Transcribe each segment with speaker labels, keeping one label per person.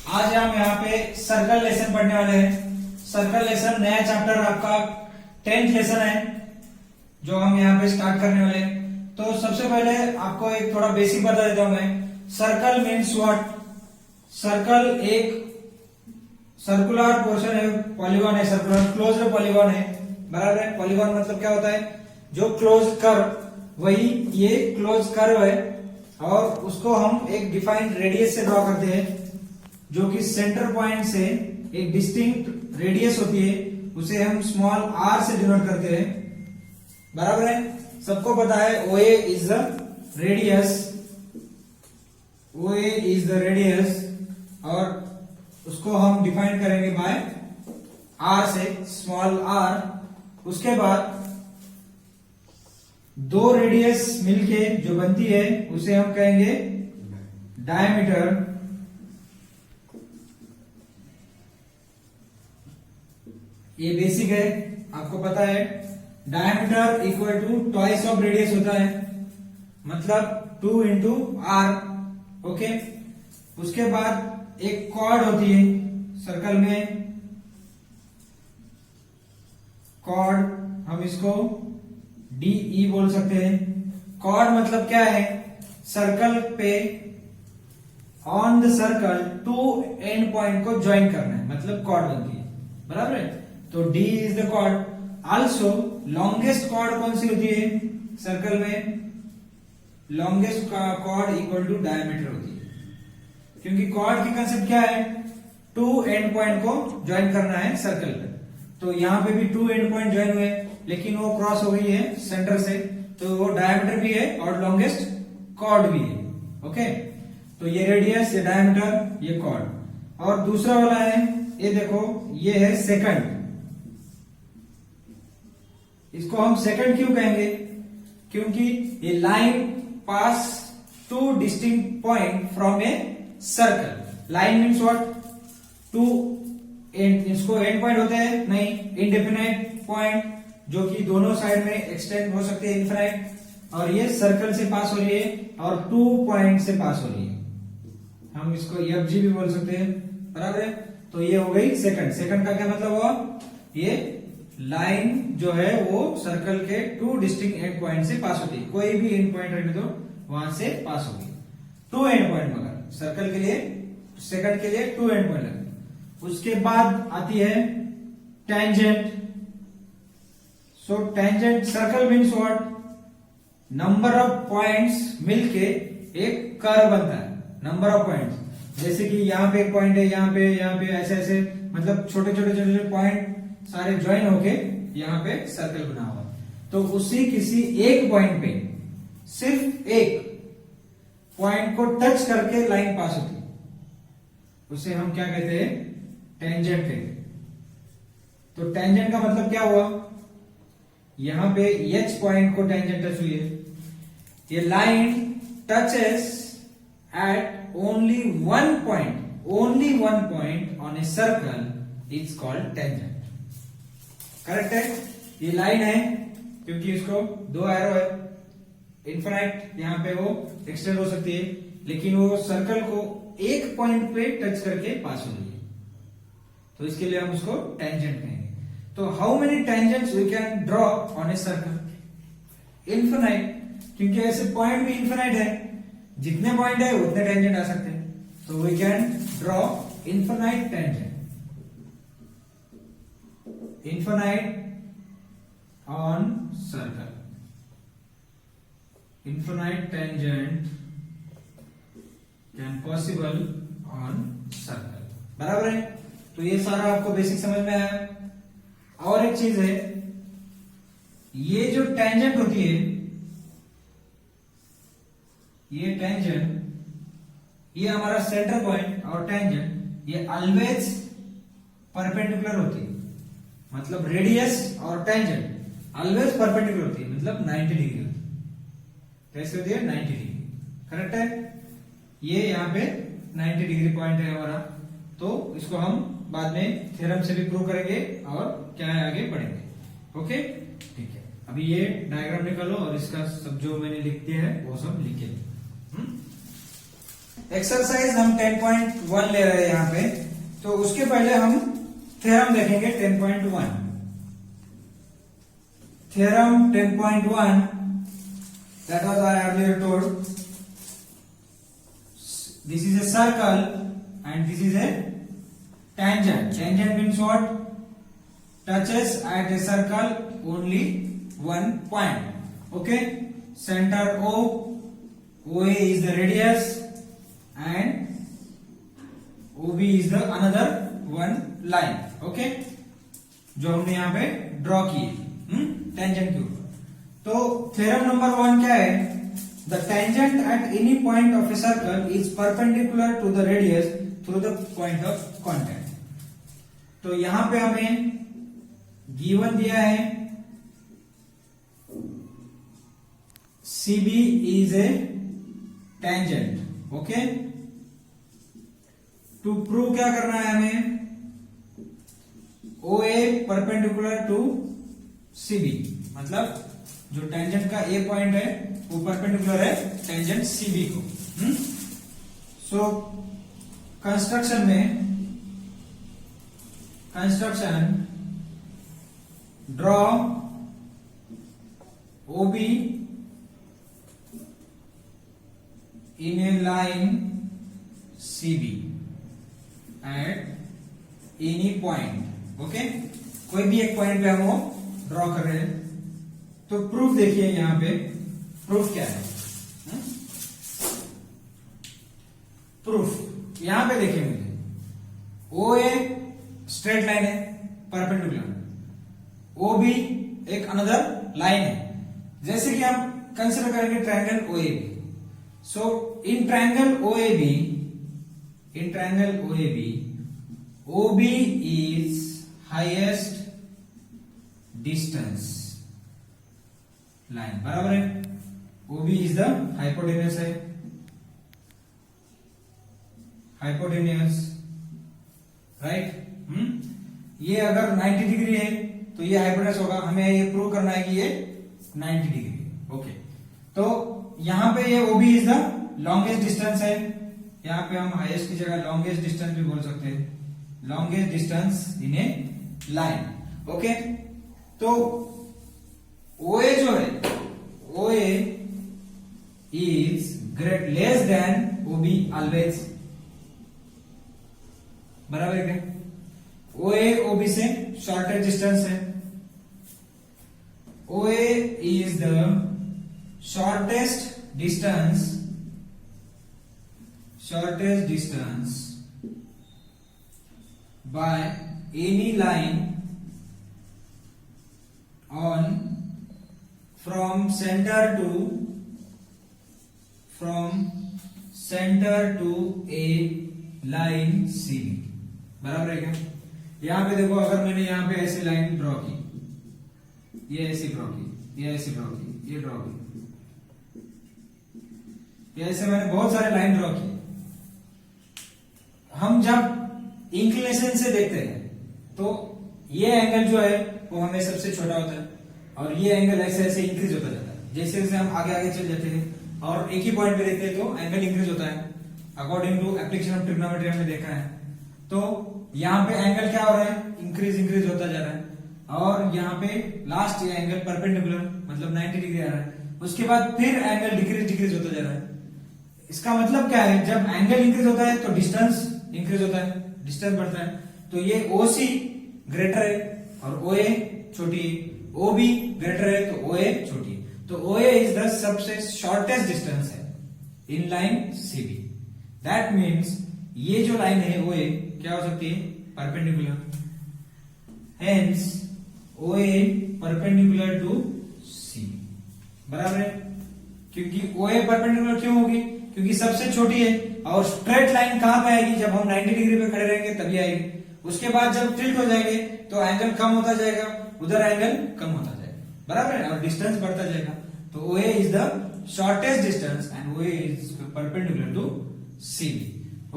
Speaker 1: आज हम यहाँ पे सर्कल लेसन पढ़ने वाले हैं। सर्कल लेसन नया चैप्टर आपका 10th लेसन है जो हम यहाँ पे स्टार्ट करने वाले हैं। तो सबसे पहले आपको एक थोड़ा बेसिक बता देता हूं मैं। Circle means what? सर्कल एक सर्कुलर पोर्शन है, पॉलीगॉन है, सर्कुलर क्लोज्ड पॉलीगॉन है, बराबर है। पॉलीगॉन मतलब क्या होता है? जो क्लोज कर्व, वही ये क्लोज कर्व है और उसको हम एक डिफाइंड रेडियस से ड्रॉ करते हैं, जो कि सेंटर पॉइंट से एक डिस्टिंक्ट रेडियस होती है, उसे हम स्मॉल r से डिनोट करते हैं, बराबर है। सबको पता है OA is the radius, OA is the radius, और उसको हम डिफाइन करेंगे बाय r से, स्मॉल r। उसके बाद दो रेडियस मिलके जो बनती है उसे हम कहेंगे डायमीटर। ये बेसिक है, आपको पता है। Diameter equal to twice of radius होता है, मतलब 2 इंटू आर, ओके। उसके बाद एक कॉर्ड होती है सर्कल में, कॉर्ड, हम इसको DE बोल सकते हैं। कॉर्ड मतलब क्या है? सर्कल पे on the circle two end point को ज्वाइन करना है, मतलब कॉर्ड बनती है, बराबर है। तो D is the chord. Also longest chord कौन सी होती है सर्कल में? Longest chord equal to diameter होती है, क्योंकि कॉर्ड की कंसेप्ट क्या है? टू एंड पॉइंट को ज्वाइन करना है सर्कल पे। तो यहां पे भी टू एंड पॉइंट ज्वाइन हुए, लेकिन वो क्रॉस हो गई है सेंटर से, तो वो डायमीटर भी है और लॉन्गेस्ट कॉर्ड भी है, ओके। तो ये रेडियस, ये डायमीटर, ये कॉर्ड। और दूसरा वाला है, ये देखो, ये है सेकंड। इसको हम सेकंड क्यों कहेंगे? क्योंकि ये line pass two distinct point from a circle. Line means what? Two end, इसको एंड पॉइंट होते हैं नहीं, इंडेफिनाइट पॉइंट जो कि दोनों साइड में एक्सटेंड हो सकते हैं, इनफिनाइट। और ये सर्कल से पास हो रही है और 2 पॉइंट से पास हो रही है, हम इसको FG भी बोल सकते हैं, बराबर है। तो ये हो गई सेकंड। सेकंड का क्या मतलब हुआ? ये लाइन जो है वो सर्कल के 2 डिस्टिंक्ट एंड पॉइंट से पास होती है, कोई भी एंड पॉइंट रहने दो, वहां से पास होगी। 2 एंड पॉइंट, मगर सर्कल के लिए, सेकंड के लिए 2 एंड पॉइंट लगेंगे। उसके बाद आती है tangent. So tangent, circle means what? Number of points मिलके एक कर्व बनता है, नंबर ऑफ पॉइंट्स। जैसे कि यहाँ पे एक पॉइंट है, यहाँ पे ऐसे ऐसे, मतलब छोटे छोटे छोटे छोटे पॉइंट सारे ज्वाइन होके यहाँ पे सर्कल बना हुआ। तो उसी किसी एक पॉइंट पे, सिर्फ एक पॉइंट को टच करके लाइन पास होती है, उसे हम क्या कहते हैं? टेंजेंट कहते हैं। तो टेंजेंट का मतलब क्या हुआ? यहां पे H पॉइंट को टेंजेंट टच हुई है, ये line touches at only one point on a circle is called tangent. Correct है? ये लाइन है क्योंकि इसको 2 एरो है, इनफिनाइट, यहां पे वो एक्सटेंड हो सकती है, लेकिन वो सर्कल को एक पॉइंट पे टच करके पास हो रही है, तो इसके लिए हम उसको टेंजेंट कहेंगे। तो how many tangents we can draw on a circle? Infinite, क्योंकि ऐसे पॉइंट भी इनफिनाइट है, जितने पॉइंट है उतने टेंजेंट आ सकते हैं। तो we can draw infinite tangent, infinite on circle, infinite tangent can possible on circle, बराबर है। तो ये सारा आपको बेसिक समझ में आया। और एक चीज है, ये जो टेंजेंट होती है, ये टेंजेंट, ये हमारा सेंटर पॉइंट और टेंजेंट, ये ऑलवेज परपेंडिकुलर होती है, मतलब रेडियस और टेंजेंट ऑलवेज परपेंडिकुलर होती है, मतलब 90 डिग्री होती है। कैसे होती है? 90 डिग्री, करेक्ट है। ये यहाँ पे 90 डिग्री पॉइंट है हमारा, तो इसको हम बाद में थ्योरम से भी प्रूव करेंगे और क्या है आगे पढ़ेंगे, ओके। ठीक है, अभी ये डायग्राम निकालो और इसका सब जो मैंने लिख दिया है वो सब लिखे। एक्सरसाइज हम 10.1 ले रहे हैं यहाँ पे, तो उसके पहले हम थ्योरम देखेंगे 10.1। Theorem 10.1, that was I earlier told, this is a circle and this is a tangent. Tangent means what? Touches at a circle only one point. Okay, center O, OA is the radius and OB is the another one line. Okay, जो हमने यहाँ पे draw की tangent के ऊपर। तो theorem number 1 क्या है? The tangent at any point of a circle is perpendicular to the radius through the point of contact. तो यहां पे हमें गिवन दिया है CB is a tangent. Okay, to prove क्या करना है हमें? OA परपेंडिकुलर टू CB, मतलब जो टेंजेंट का A पॉइंट है वो परपेंडिकुलर है टेंजेंट CB को। So construction draw OB in a line CB at any point. Okay, कोई भी एक पॉइंट पे हम वो ड्रॉ कर रहे हैं। तो प्रूफ देखिए, यहां पे प्रूफ क्या है? प्रूफ यहां पे देखिए मुझे, OA स्ट्रेट लाइन है परपेंडिकुलर, OB एक अनदर लाइन है। जैसे कि हम कंसिडर करेंगे triangle OAB। So in triangle OAB OB is highest distance line, बराबर है। OB इज द हाइपोटेन्यूस है, हाइपोटेन्यूस, राइट। ये अगर 90 डिग्री है तो ये हाइपोटेन्यूस होगा। हमें ये प्रूव करना है कि ये 90 डिग्री है। ओके, तो यहां पे ये OB is the longest distance है। यहां पे हम हाईएस्ट की जगह लॉन्गेस्ट डिस्टेंस भी बोल सकते हैं, longest distance in A line. Okay, तो OA जो है, OA is less than OB always, बराबर है क्या? OA OB से शॉर्टेस्ट डिस्टेंस है। OA is the shortest distance by any line on from center to a line CB, बराबर है क्या? यहां पे देखो, अगर मैंने यहां पे ऐसी लाइन ड्रॉ की, ये ऐसी ड्रॉ की, ये ऐसी ड्रॉ की, ये ड्रॉ की, ये ऐसे मैंने बहुत सारे लाइन ड्रॉ की। हम जब इंक्लिनेशन से देखते हैं तो ये एंगल जो है वो हमें सबसे छोटा होता है और ये एंगल ऐसे ऐसे इंक्रीज होता जाता है। जैसे जैसे हम आगे आगे चल जाते हैं और एक ही पॉइंट पे देखते हैं तो एंगल इंक्रीज होता है। According to application of trigonometry हमने देखा है। तो यहाँ पे एंगल क्या हो रहा है? इंक्रीज होता जा रहा है। और यहाँ पे लास्ट ये एंगल परपेंडिकुलर मतलब 90 डिग्री आ रहा है। उसके बाद फिर एंगल डिक्रीज होता जा रहा है। इसका मतलब क्या है? जब एंगल इंक्रीज होता है तो डिस्टेंस इंक्रीज होता है, डिस्टेंस बढ़ता है। तो ये OC ग्रेटर है और OA छोटी है, OB ग्रेटर है तो OA छोटी है। तो OA इज द सबसे शॉर्टेस्ट डिस्टेंस है in line CB। That means ये जो लाइन है OA क्या हो सकती है? Perpendicular. Hence OA perpendicular to CB, बराबर है। क्योंकि OA परपेंडिकुलर क्यों होगी? क्योंकि सबसे छोटी है और स्ट्रेट लाइन कहां पे आएगी? जब हम 90 डिग्री पे खड़े रहेंगे तभी आएगी। उसके बाद जब टिल्ट हो जाएंगे तो एंगल कम होता जाएगा, उधर एंगल कम होता जाएगा, बराबर है, और डिस्टेंस बढ़ता जाएगा। तो OA is the shortest distance and OA is perpendicular to CB।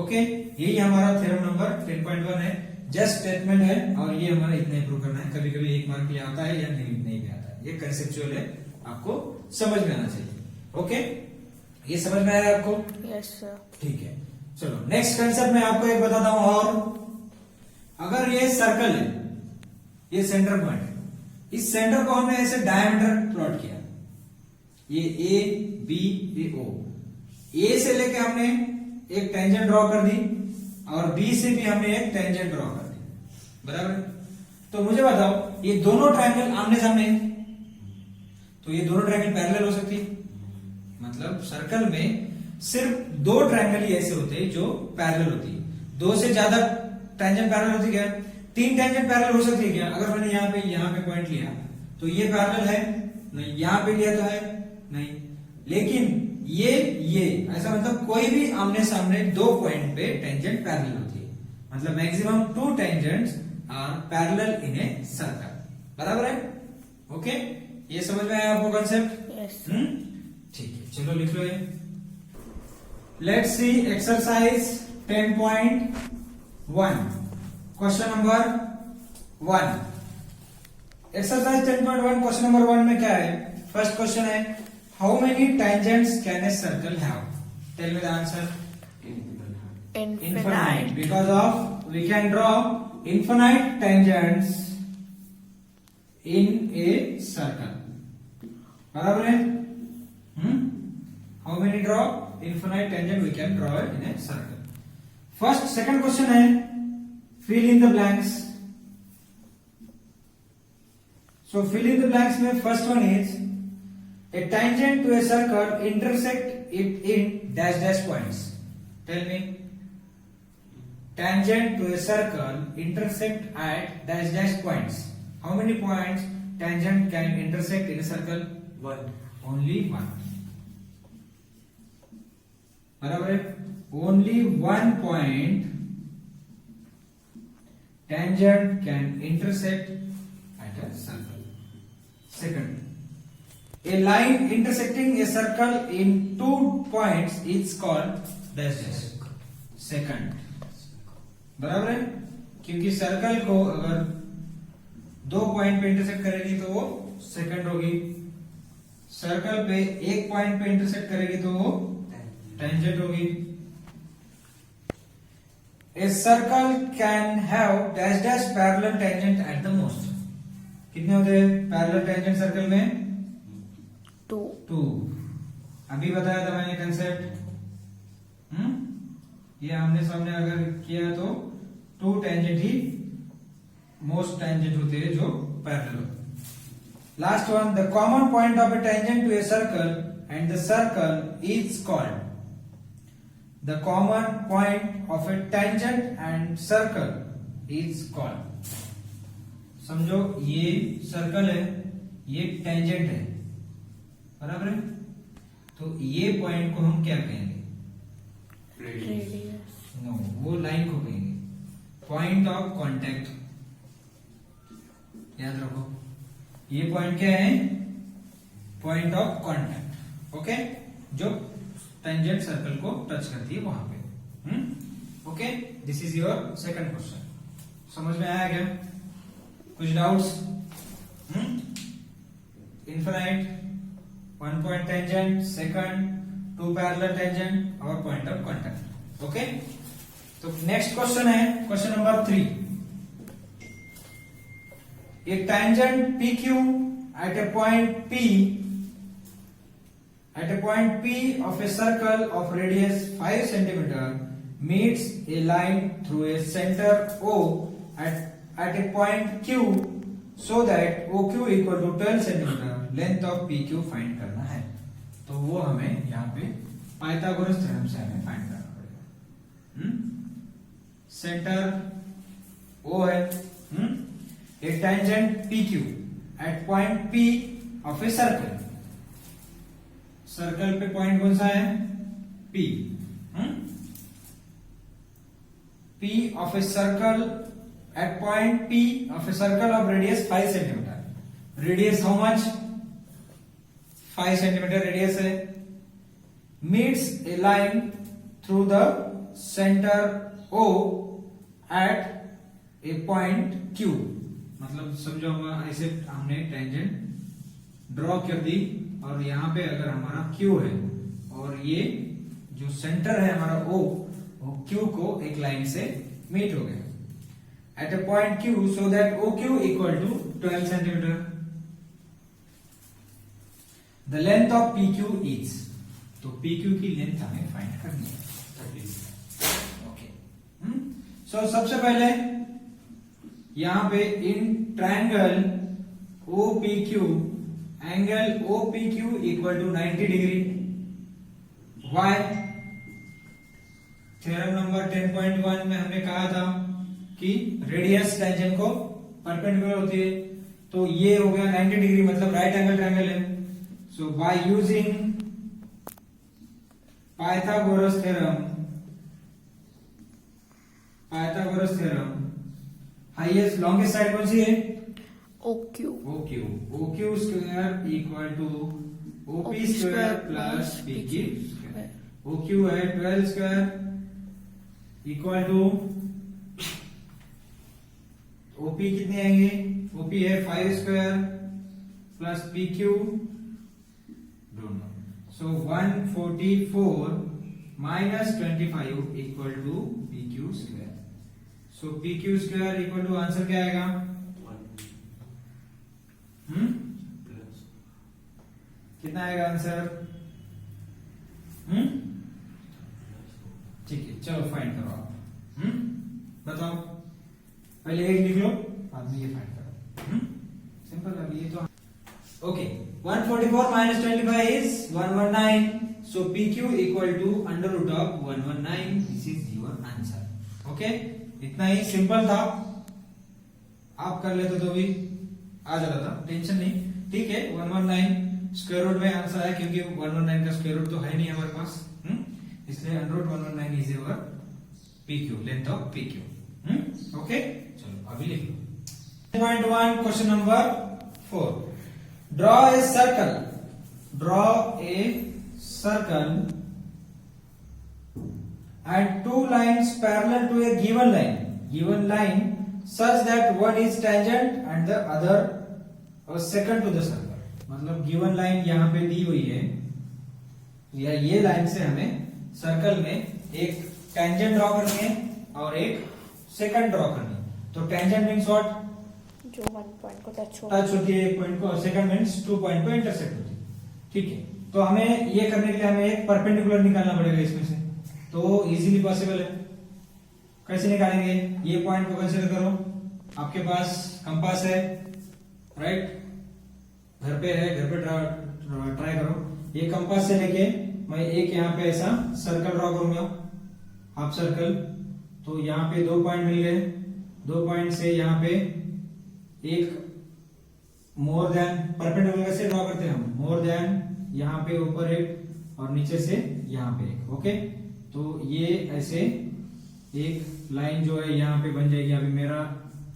Speaker 1: Okay, यही हमारा थ्योरम नंबर 10.1 है। जस्ट स्टेटमेंट है और ये हमारा इतना ही प्रूव करना है। कभी कभी 1 मार्क के लिए आता है या नहीं भी आता है। ये कंसेप्चुअल है, आपको समझ में आना चाहिए। ओके, ये समझ में आया आपको?
Speaker 2: Yes sir.
Speaker 1: ठीक है। चलो नेक्स्ट कंसेप्ट मैं आपको एक बताता हूं। और अगर ये सर्कल है, ये सेंटर पॉइंट है, इस सेंटर को हमने ऐसे डायमीटर प्लॉट किया, ये ए बी ये ओ, ए से लेके हमने एक टेंजेंट ड्रॉ कर दी और बी से भी हमने एक टेंजेंट ड्रॉ कर दी, बराबर। तो मुझे बताओ ये दोनों ट्रायंगल आमने सामने हैं, तो ये दोनों ट्रायंगल पैरेलल हो सकती है। मतलब सर्कल में सिर्फ दो ट्रायंगल ही ऐसे होते हैं जो पैरेलल होती है। दो से ज्यादा टेंजेंट पैरेलल होती है क्या? तीन टेंजेंट पैरेलल हो सकती है क्या? अगर मैंने यहाँ पे पॉइंट लिया तो ये पैरेलल है नहीं, यहाँ पे लिया तो है नहीं, लेकिन ये ऐसा मतलब कोई भी आमने सामने दो पॉइंट पे टेंजेंट पैरेलल होती है। मतलब maximum two tangents are parallel in a circle, बराबर है। ओके, ये समझ में आया आपको कंसेप्ट? ठीक है, चलो लिख लो ये। Let's see exercise 10.1 question number 1। Exercise 10.1 question number 1 में क्या है? फर्स्ट क्वेश्चन है, how many tangents can a circle have? Tell me the answer. Infinite, because of we can draw infinite tangents in a circle, बराबर है? How many draw infinite tangent we can draw it in a circle? First, second question है, fill in the blanks. So fill in the blanks में first one is a tangent to a circle intersect it in dash dash points. Tell me. Tangent to a circle intersect at dash dash points. How many points tangent can intersect in a circle? One. Only one. बराबर है? Only one point tangent can intersect at a circle. Second, a line intersecting a circle in 2 points is called dash dash. Second, बराबर है, क्योंकि circle को अगर दो point पे intersect करेगी तो वो सेकंड होगी, सर्कल पे एक पॉइंट पे इंटरसेक्ट करेगी तो वो टेंजेंट होगी। A circle can have dash dash parallel tangent at the most. कितने होते हैं पैरेलल टेंजेंट सर्कल में? 2। अभी बताया था मैंने कंसेप्ट। ये आमने सामने अगर किया तो 2 टेंजेंट ही मोस्ट टेंजेंट होते हैं जो पैरेलल होते। Last one, the common point of a tangent to a circle and the circle is called. The common point of a tangent and circle is called. समझो ये सर्कल है, ये tangent है, बराबर है, तो ये पॉइंट को हम क्या कहेंगे? नो, वो लाइन को कहेंगे पॉइंट ऑफ कांटेक्ट। याद रखो, ये पॉइंट क्या है? Point of contact. ओके, जो टेंजेंट सर्कल को टच करती है वहां पे। Okay, this is your second question. समझ में आया क्या? कुछ doubts? Infinite, 1 point tangent, second 2 parallel tangent और पॉइंट ऑफ कांटेक्ट। ओके, तो नेक्स्ट क्वेश्चन है question number 3। A tangent PQ at a point P of a circle of radius 5 cm meets a line through a center O at a point Q so that OQ equal to 12 cm. Length of PQ find करना है। तो वो हमें यहाँ पे Pythagoras theorem से हमें find करना पड़ेगा। सेंटर O है, a tangent PQ at point P of a circle. Circle पे पॉइंट कौन सा है? P. P of a circle at point P of a circle of radius 5 cm. Radius how much? 5 cm radius है. Meets a line through the center O at a point Q. मतलब समझो हम ऐसे हमने tangent draw कर दी और यहाँ पे अगर हमारा Q है और ये जो सेंटर है हमारा O क्यू को एक लाइन से मीट हो गया at a point Q so that O Q equal to 12 centimetre. The length of P Q is, तो पी क्यू की लेंथ हमें फाइंड करनी है। ओके, सो सबसे पहले यहां पे in triangle O P Q, angle O P Q equal to 90 degree. Why? Theorem number 10.1 में हमने कहा था कि रेडियस टेंजेंट को परपेंडिकुलर होती है, तो ये हो गया 90 डिग्री, मतलब राइट एंगल ट्रायंगल है। So by using Pythagoras theorem highest longest side कौन सी है?
Speaker 2: OQ
Speaker 1: OQ square equal to OP square plus PQ square. OQ है 12 स्क्वायर इक्वल टू OP कितने आएंगे? OP है 5 स्क्वायर प्लस PQ दोनों, so 144 minus 25 equal to PQ square. So PQ square equal to answer क्या आएगा? कितना आएगा answer? ठीक है, चलो फाइंड करो आप। बताओ, पहले एक लिख लो, बाद में ये फाइंड करो। सिंपल है ये तो। Okay, 144 minus 25 is 119, so PQ equal to under root of 119। This is your answer. Okay, इतना ही सिंपल था, आप कर लेते तो भी आ जाता था, टेंशन नहीं। ठीक है, 119 स्क्वायर रूट में आंसर है, क्योंकि 119 का स्क्वायर रूट तो है नहीं हमारे पास, इसलिए under root 119 is your PQ, length of PQ। Okay, चलो अभी लिख लो। 10.1 question number 4, draw a circle and two lines parallel to a given line such that one is tangent and the other secant to the circle। मतलब given line यहाँ पे दी हुई है, या ये लाइन से हमें सर्कल में एक टेंजेंट ड्रॉ करनी है और एक सेकंड ड्रॉ करनी है। तो टेंजेंट मींस व्हाट?
Speaker 2: जो 1 पॉइंट को टच
Speaker 1: होती है एक पॉइंट को, और सेकंड मींस 2 पॉइंट को इंटरसेक्ट होती है। ठीक है, तो हमें ये करने के लिए हमें एक परपेंडिकुलर निकालना पड़ेगा इसमें से, तो इजीली पॉसिबल है। कैसे निकालेंगे? ये पॉइंट को कंसीडर करो, आपके पास कंपास है, राइट? घर पे है, घर पे ट्राई करो। ये कंपास से लेके मैं एक यहाँ पे ऐसा सर्कल ड्रॉ करूंगा, हाफ सर्कल। तो यहाँ पे 2 पॉइंट मिल गए, 2 पॉइंट से यहाँ पे एक मोर देन परपेंडिकुलर कैसे ड्रॉ करते हैं हम? मोर देन यहाँ पे ऊपर एक और नीचे से यहाँ पे एक। ओके, तो ये ऐसे एक लाइन जो है यहाँ पे बन जाएगी। अभी मेरा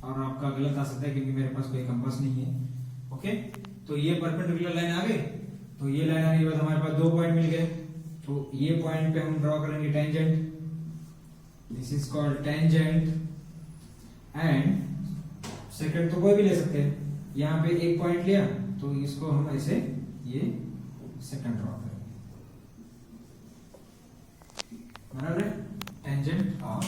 Speaker 1: और आपका गलत आ सकता है, क्योंकि मेरे पास कोई कंपास नहीं है। ओके, तो ये परपेंडिकुलर लाइन आ गई, तो ये लाइन आने के बाद हमारे पास 2 पॉइंट मिल गए, तो ये पॉइंट पे हम ड्रॉ करेंगे tangent. This is called tangent. And second तो कोई भी ले सकते हैं, यहाँ पे एक पॉइंट लिया तो इसको हम ऐसे ये सेकंड ड्रॉ करेंगे, बराबर है? टेंजेंट और